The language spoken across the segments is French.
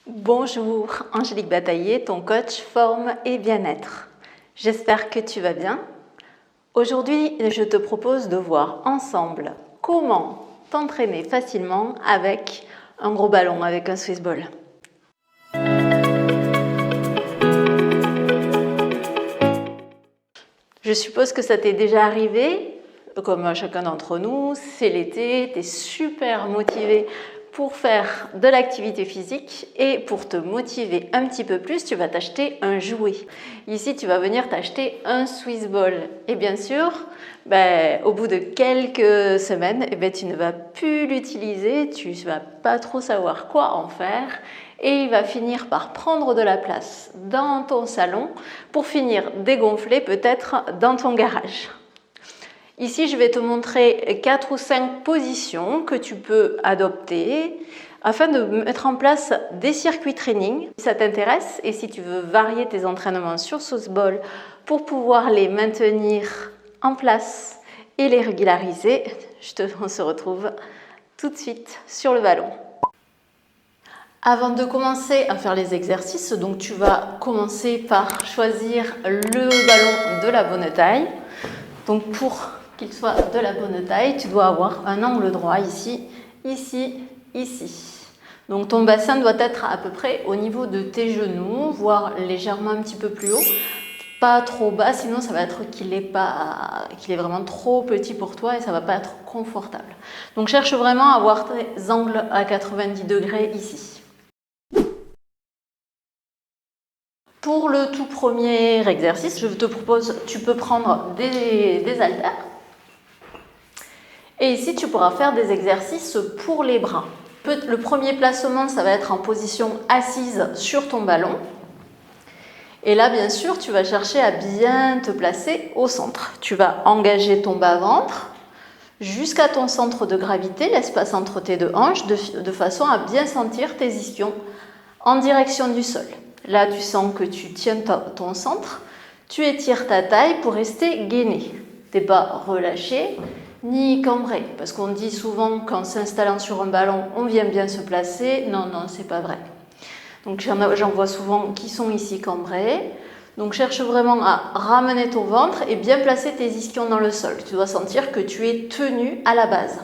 Bonjour, Angélique Bataillé, ton coach forme et bien-être. J'espère que tu vas bien. Aujourd'hui, je te propose de voir ensemble comment t'entraîner facilement avec un gros ballon, avec un Swiss ball. Je suppose que ça t'est déjà arrivé, comme à chacun d'entre nous, c'est l'été, tu es super motivé pour faire de l'activité physique et pour te motiver un petit peu plus, tu vas t'acheter un jouet. Ici, tu vas venir t'acheter un Swiss ball. Et bien sûr, au bout de quelques semaines, tu ne vas plus l'utiliser, tu ne vas pas trop savoir quoi en faire et il va finir par prendre de la place dans ton salon pour finir dégonflé peut-être dans ton garage. Ici, je vais te montrer 4 ou 5 positions que tu peux adopter afin de mettre en place des circuits training. Si ça t'intéresse et si tu veux varier tes entraînements sur Swiss ball pour pouvoir les maintenir en place et les régulariser, on se retrouve tout de suite sur le ballon. Avant de commencer à faire les exercices, donc tu vas commencer par choisir le ballon de la bonne taille. Donc pour qu'il soit de la bonne taille, tu dois avoir un angle droit ici, ici, ici. Donc ton bassin doit être à peu près au niveau de tes genoux, voire légèrement un petit peu plus haut. Pas trop bas, sinon ça va être qu'il est vraiment trop petit pour toi et ça va pas être confortable. Donc cherche vraiment à avoir tes angles à 90 degrés ici. Pour le tout premier exercice, je te propose, tu peux prendre des haltères. Et ici, tu pourras faire des exercices pour les bras. Le premier placement, ça va être en position assise sur ton ballon. Et là, bien sûr, tu vas chercher à bien te placer au centre. Tu vas engager ton bas-ventre jusqu'à ton centre de gravité, l'espace entre tes deux hanches, de façon à bien sentir tes ischions en direction du sol. Là, tu sens que tu tiens ton centre, tu étires ta taille pour rester gainé. Tu n'es pas relâché ni cambré, parce qu'on dit souvent qu'en s'installant sur un ballon, on vient bien se placer. Non, c'est pas vrai. Donc j'en vois souvent qui sont ici cambrés. Donc cherche vraiment à ramener ton ventre et bien placer tes ischions dans le sol. Tu dois sentir que tu es tenu à la base.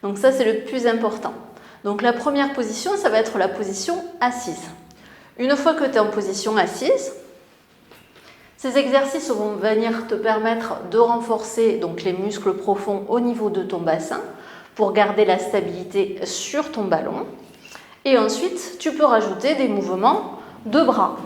Donc ça, c'est le plus important. Donc la première position, ça va être la position assise. Une fois que tu es en position assise, ces exercices vont venir te permettre de renforcer donc, les muscles profonds au niveau de ton bassin pour garder la stabilité sur ton ballon. Et ensuite, tu peux rajouter des mouvements de bras.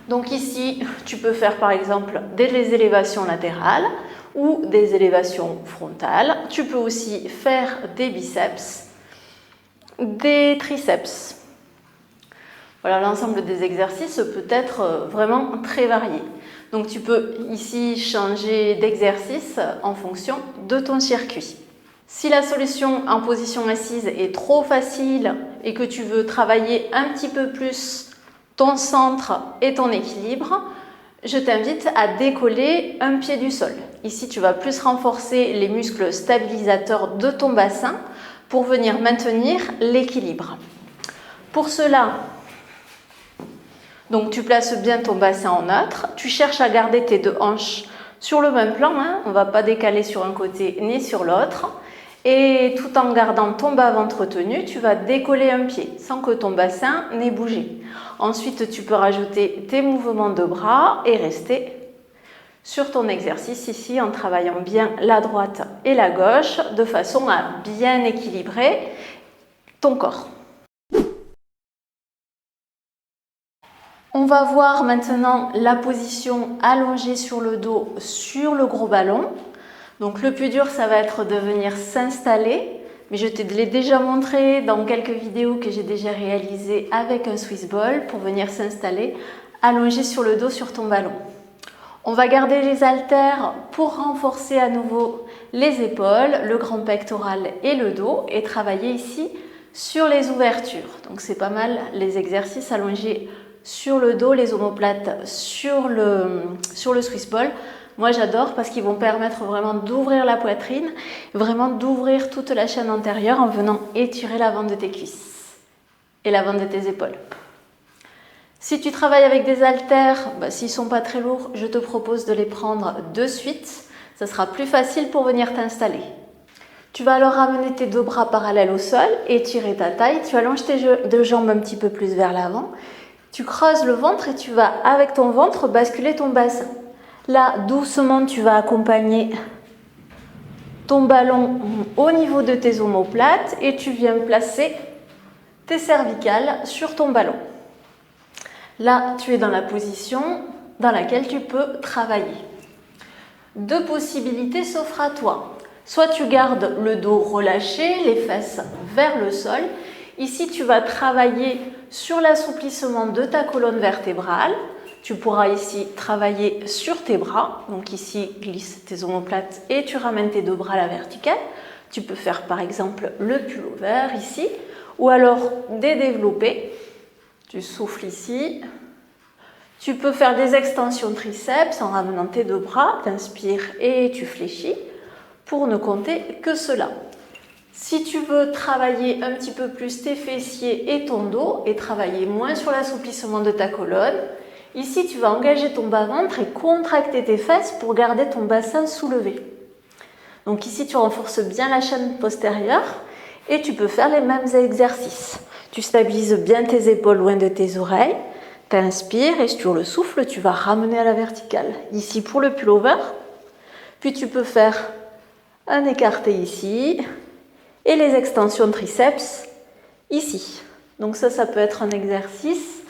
Donc ici, tu peux faire par exemple des élévations latérales ou des élévations frontales. Tu peux aussi faire des biceps, des triceps. Voilà, l'ensemble des exercices peut être vraiment très varié. Donc tu peux ici changer d'exercice en fonction de ton circuit. Si la solution en position assise est trop facile et que tu veux travailler un petit peu plus ton centre et ton équilibre, je t'invite à décoller un pied du sol. Ici, tu vas plus renforcer les muscles stabilisateurs de ton bassin pour venir maintenir l'équilibre. Pour cela, donc tu places bien ton bassin en neutre, tu cherches à garder tes deux hanches sur le même plan, on ne va pas décaler sur un côté ni sur l'autre. Et tout en gardant ton bas-ventre tenu, tu vas décoller un pied sans que ton bassin n'ait bougé. Ensuite, tu peux rajouter tes mouvements de bras et rester sur ton exercice ici en travaillant bien la droite et la gauche de façon à bien équilibrer ton corps. On va voir maintenant la position allongée sur le dos sur le gros ballon. Donc le plus dur, ça va être de venir s'installer, mais je te l'ai déjà montré dans quelques vidéos que j'ai déjà réalisées avec un Swiss ball pour venir s'installer allongé sur le dos sur ton ballon. On va garder les haltères pour renforcer à nouveau les épaules, le grand pectoral et le dos et travailler ici sur les ouvertures. Donc c'est pas mal les exercices allongés sur le dos, les omoplates sur le Swiss ball. Moi j'adore parce qu'ils vont permettre vraiment d'ouvrir la poitrine, vraiment d'ouvrir toute la chaîne antérieure en venant étirer l'avant de tes cuisses. et l'avant de tes épaules. Si tu travailles avec des haltères, s'ils ne sont pas très lourds, je te propose de les prendre de suite. Ça sera plus facile pour venir t'installer. Tu vas alors ramener tes deux bras parallèles au sol, étirer ta taille. Tu allonges tes deux jambes un petit peu plus vers l'avant. Tu creuses le ventre et tu vas, avec ton ventre, basculer ton bassin. Là, doucement, tu vas accompagner ton ballon au niveau de tes omoplates et tu viens placer tes cervicales sur ton ballon. Là, tu es dans la position dans laquelle tu peux travailler. Deux possibilités s'offrent à toi. Soit tu gardes le dos relâché, les fesses vers le sol. Ici, tu vas travailler sur l'assouplissement de ta colonne vertébrale. Tu pourras ici travailler sur tes bras. Donc ici, glisse tes omoplates et tu ramènes tes deux bras à la verticale. Tu peux faire par exemple le pullover ici ou alors des développés. Tu souffles ici. Tu peux faire des extensions triceps en ramenant tes deux bras. Tu inspires et tu fléchis pour ne compter que cela. Si tu veux travailler un petit peu plus tes fessiers et ton dos et travailler moins sur l'assouplissement de ta colonne, ici tu vas engager ton bas-ventre et contracter tes fesses pour garder ton bassin soulevé. Donc ici tu renforces bien la chaîne postérieure et tu peux faire les mêmes exercices. Tu stabilises bien tes épaules loin de tes oreilles. Tu inspires et sur le souffle, tu vas ramener à la verticale. Ici pour le pullover. Puis tu peux faire un écarté ici et les extensions triceps ici. Donc ça peut être un exercice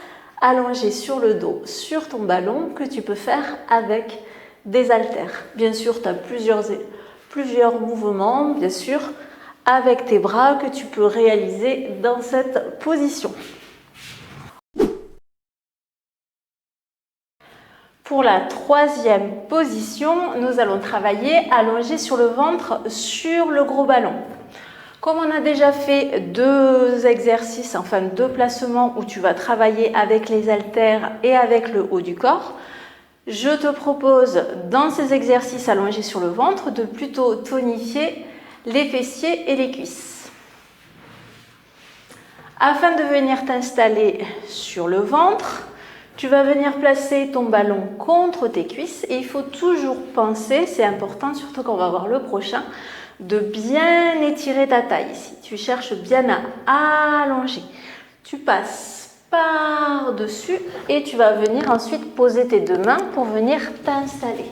allongé sur le dos, sur ton ballon que tu peux faire avec des haltères. Bien sûr, tu as plusieurs mouvements, bien sûr, avec tes bras que tu peux réaliser dans cette position. Pour la troisième position, nous allons travailler allongé sur le ventre sur le gros ballon. Comme on a déjà fait deux exercices, enfin deux placements où tu vas travailler avec les haltères et avec le haut du corps, je te propose dans ces exercices allongés sur le ventre de plutôt tonifier les fessiers et les cuisses. Afin de venir t'installer sur le ventre, tu vas venir placer ton ballon contre tes cuisses et il faut toujours penser, c'est important, surtout quand on va voir le prochain, de bien étirer ta taille ici. Tu cherches bien à allonger. Tu passes par-dessus et tu vas venir ensuite poser tes deux mains pour venir t'installer.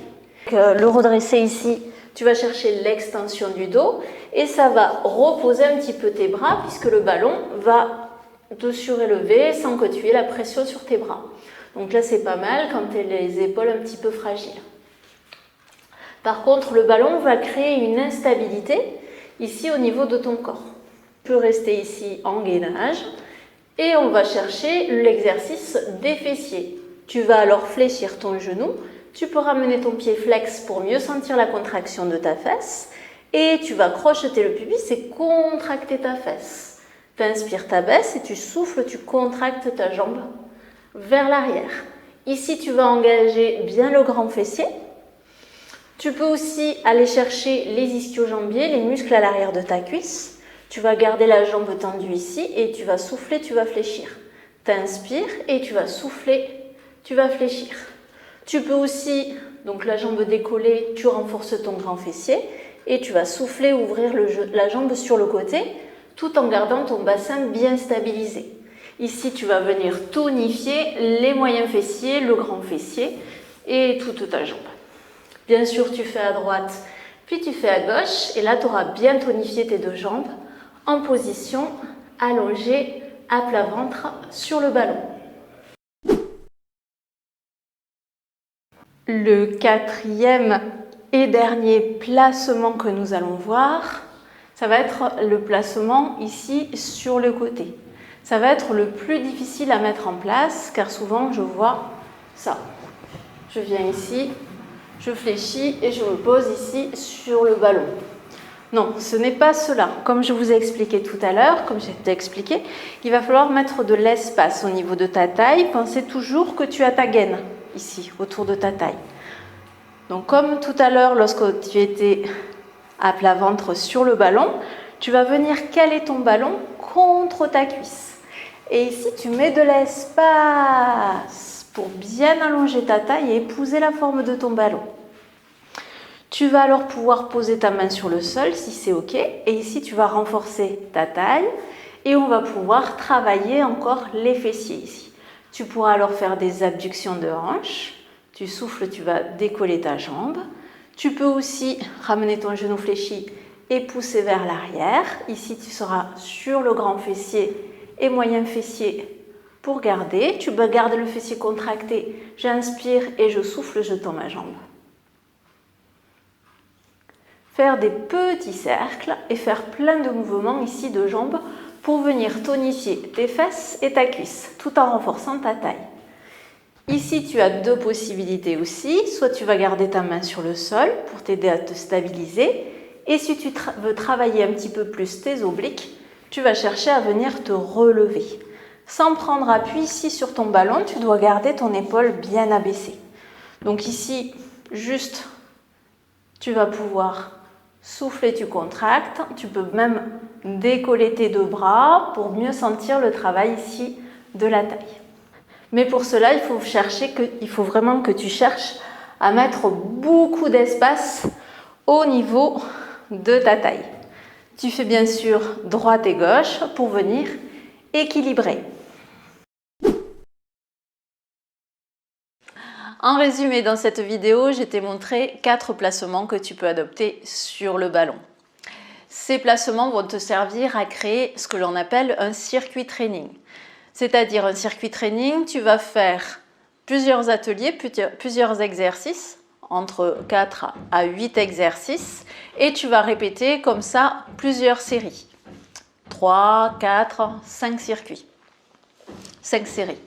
Le redresser ici, tu vas chercher l'extension du dos et ça va reposer un petit peu tes bras puisque le ballon va te surélever sans que tu aies la pression sur tes bras. Donc là, c'est pas mal quand tu as les épaules un petit peu fragiles. Par contre, le ballon va créer une instabilité ici au niveau de ton corps. Tu peux rester ici en gainage et on va chercher l'exercice des fessiers. Tu vas alors fléchir ton genou. Tu peux ramener ton pied flex pour mieux sentir la contraction de ta fesse et tu vas crocheter le pubis et contracter ta fesse. Tu inspires, t'abaisses et tu souffles, tu contractes ta jambe vers l'arrière. Ici, tu vas engager bien le grand fessier. Tu peux aussi aller chercher les ischio-jambiers, les muscles à l'arrière de ta cuisse. Tu vas garder la jambe tendue ici et tu vas souffler, tu vas fléchir. Tu inspires et tu vas souffler, tu vas fléchir. Tu peux aussi, donc la jambe décollée, tu renforces ton grand fessier et tu vas souffler, ouvrir la jambe sur le côté tout en gardant ton bassin bien stabilisé. Ici, tu vas venir tonifier les moyens fessiers, le grand fessier et toute ta jambe. Bien sûr, tu fais à droite, puis tu fais à gauche et là, tu auras bien tonifié tes deux jambes en position allongée à plat ventre sur le ballon. Le quatrième et dernier placement que nous allons voir, ça va être le placement ici sur le côté. Ça va être le plus difficile à mettre en place car souvent je vois ça. Je viens ici, je fléchis et je me pose ici sur le ballon. Non, ce n'est pas cela. Comme je vous ai expliqué tout à l'heure, comme j'ai expliqué, il va falloir mettre de l'espace au niveau de ta taille. Pensez toujours que tu as ta gaine ici, autour de ta taille. Donc comme tout à l'heure, lorsque tu étais à plat ventre sur le ballon, tu vas venir caler ton ballon contre ta cuisse. Et ici, tu mets de l'espace pour bien allonger ta taille et épouser la forme de ton ballon. Tu vas alors pouvoir poser ta main sur le sol si c'est OK. Et ici, tu vas renforcer ta taille et on va pouvoir travailler encore les fessiers ici. Tu pourras alors faire des abductions de hanches. Tu souffles, tu vas décoller ta jambe. Tu peux aussi ramener ton genou fléchi et pousser vers l'arrière. Ici, tu seras sur le grand fessier et moyen fessier pour garder. Tu peux garder le fessier contracté. J'inspire et je souffle, je tends ma jambe. Faire des petits cercles et faire plein de mouvements ici de jambes pour venir tonifier tes fesses et ta cuisse tout en renforçant ta taille. Ici, tu as deux possibilités aussi. Soit tu vas garder ta main sur le sol pour t'aider à te stabiliser. Et si tu veux travailler un petit peu plus tes obliques, tu vas chercher à venir te relever. Sans prendre appui ici sur ton ballon, tu dois garder ton épaule bien abaissée. Donc ici, juste, tu vas pouvoir souffler, tu contractes. Tu peux même décoller tes deux bras pour mieux sentir le travail ici de la taille. Mais pour cela, il faut vraiment que tu cherches à mettre beaucoup d'espace au niveau de ta taille. Tu fais bien sûr droite et gauche pour venir équilibrer. En résumé, dans cette vidéo, je t'ai montré 4 placements que tu peux adopter sur le ballon. Ces placements vont te servir à créer ce que l'on appelle un circuit training. C'est-à-dire un circuit training, tu vas faire plusieurs ateliers, plusieurs exercices, entre 4 à 8 exercices, et tu vas répéter comme ça plusieurs séries. 3, 4, 5 circuits, 5 séries.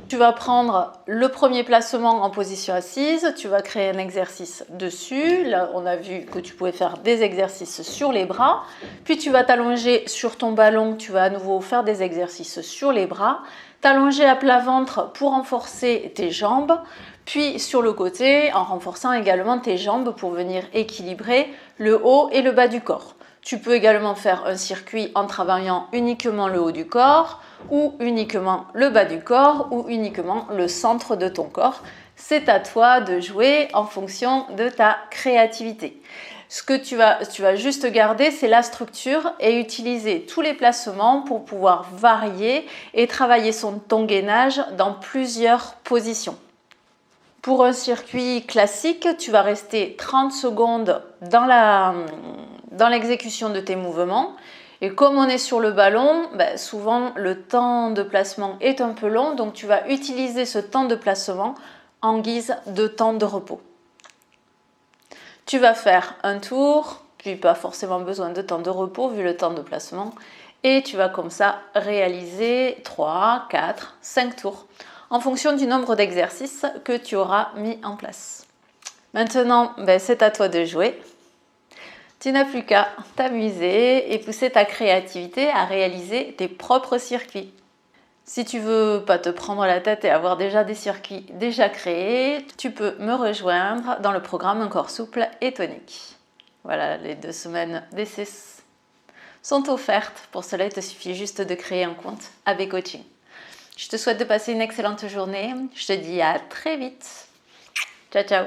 Tu vas prendre le premier placement en position assise, tu vas créer un exercice dessus. Là, on a vu que tu pouvais faire des exercices sur les bras. Puis tu vas t'allonger sur ton ballon, tu vas à nouveau faire des exercices sur les bras. T'allonger à plat ventre pour renforcer tes jambes. Puis sur le côté, en renforçant également tes jambes pour venir équilibrer le haut et le bas du corps. Tu peux également faire un circuit en travaillant uniquement le haut du corps ou uniquement le bas du corps ou uniquement le centre de ton corps. C'est à toi de jouer en fonction de ta créativité. Ce que tu vas juste garder, c'est la structure et utiliser tous les placements pour pouvoir varier et travailler ton gainage dans plusieurs positions. Pour un circuit classique, tu vas rester 30 secondes dans l'exécution de tes mouvements. Et comme on est sur le ballon, souvent le temps de placement est un peu long, donc tu vas utiliser ce temps de placement en guise de temps de repos. Tu vas faire un tour, puis pas forcément besoin de temps de repos vu le temps de placement, et tu vas comme ça réaliser 3, 4, 5 tours en fonction du nombre d'exercices que tu auras mis en place. Maintenant, c'est à toi de jouer. Tu n'as plus qu'à t'amuser et pousser ta créativité à réaliser tes propres circuits. Si tu veux pas te prendre la tête et avoir déjà des circuits déjà créés, tu peux me rejoindre dans le programme Un corps souple et tonique. Voilà, les 2 semaines d'essai sont offertes. Pour cela, il te suffit juste de créer un compte AB Coaching. Je te souhaite de passer une excellente journée. Je te dis à très vite. Ciao, ciao.